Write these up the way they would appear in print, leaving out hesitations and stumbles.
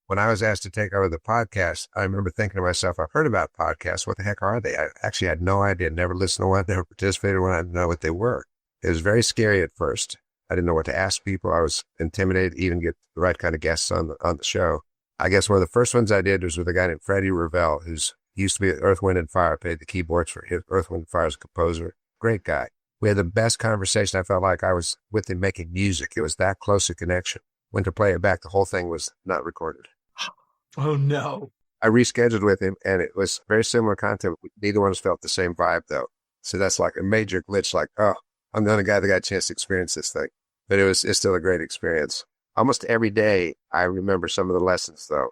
When I was asked to take over the podcast, I remember thinking to myself, I've heard about podcasts. What the heck are they? I actually had no idea, never listened to one, never participated in one. I didn't know what they were. It was very scary at first. I didn't know what to ask people. I was intimidated to even get the right kind of guests on the show. I guess one of the first ones I did was with a guy named Freddie Ravel, he used to be at Earth, Wind and Fire, played the keyboards for Earth, Wind and Fire as a composer. Great guy. We had the best conversation. I felt like I was with him making music. It was that close a connection. Went to play it back. The whole thing was not recorded. Oh, no. I rescheduled with him, and it was very similar content. Neither one of us felt the same vibe, though. So that's like a major glitch, like, oh, I'm the only guy that got a chance to experience this thing. But it's still a great experience. Almost every day, I remember some of the lessons, though.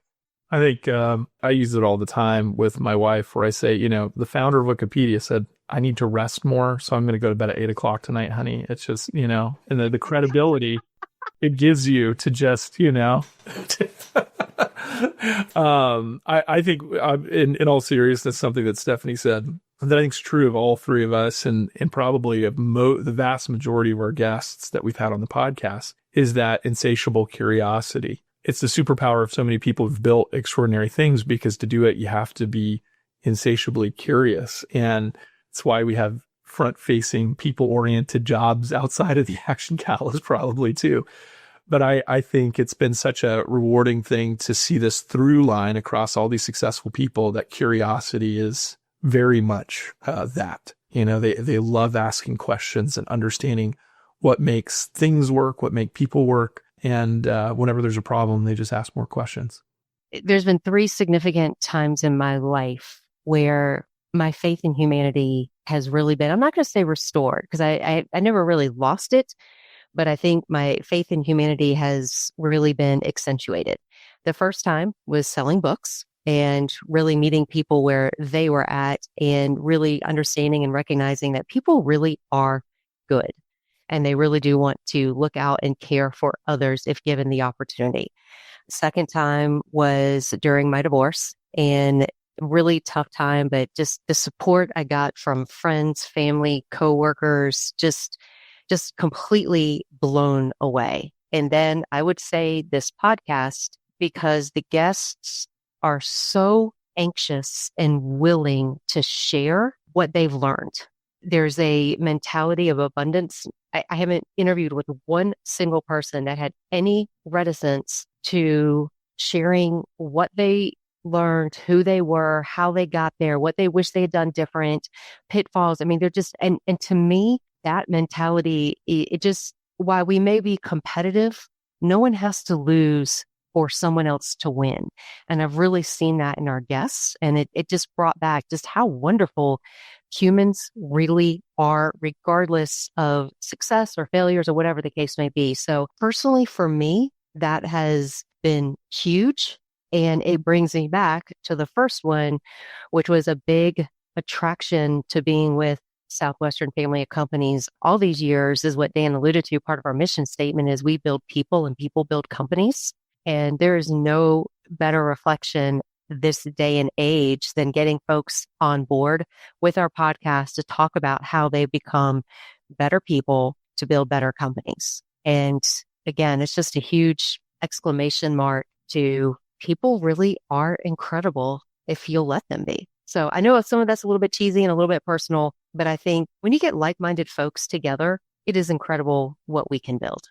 I think I use it all the time with my wife where I say, the founder of Wikipedia said, I need to rest more, so I'm going to go to bed at 8:00 tonight, honey. It's just, and the credibility it gives you to just, I think in all seriousness, something that Stephanie said that I think is true of all three of us and probably of the vast majority of our guests that we've had on the podcast is that insatiable curiosity. It's the superpower of so many people who've built extraordinary things, because to do it, you have to be insatiably curious. And it's why we have front-facing, people-oriented jobs outside of the action catalyst probably too. But I think it's been such a rewarding thing to see this through line across all these successful people, that curiosity is very much that. They love asking questions and understanding what makes things work, what make people work. And whenever there's a problem, they just ask more questions. There's been 3 significant times in my life where my faith in humanity has really been, I'm not going to say restored, because I never really lost it, but I think my faith in humanity has really been accentuated. The first time was selling books and really meeting people where they were at and really understanding and recognizing that people really are good. And they really do want to look out and care for others if given the opportunity. Second time was during my divorce, and really tough time, but just the support I got from friends, family, coworkers, just completely blown away. And then I would say this podcast, because the guests are so anxious and willing to share what they've learned. There's a mentality of abundance. I haven't interviewed with one single person that had any reticence to sharing what they learned, who they were, how they got there, what they wish they had done different, pitfalls. I mean, they're just, and to me, that mentality, it just, while we may be competitive, no one has to lose for someone else to win. And I've really seen that in our guests. And it just brought back just how wonderful humans really are, regardless of success or failures or whatever the case may be. So personally, for me, that has been huge. And it brings me back to the first one, which was a big attraction to being with Southwestern family of companies all these years, is what Dan alluded to. Part of our mission statement is we build people and people build companies. And there is no better reflection this day and age than getting folks on board with our podcast to talk about how they become better people to build better companies. And again, it's just a huge exclamation mark to people really are incredible if you'll let them be. So I know some of that's a little bit cheesy and a little bit personal, but I think when you get like-minded folks together, it is incredible what we can build.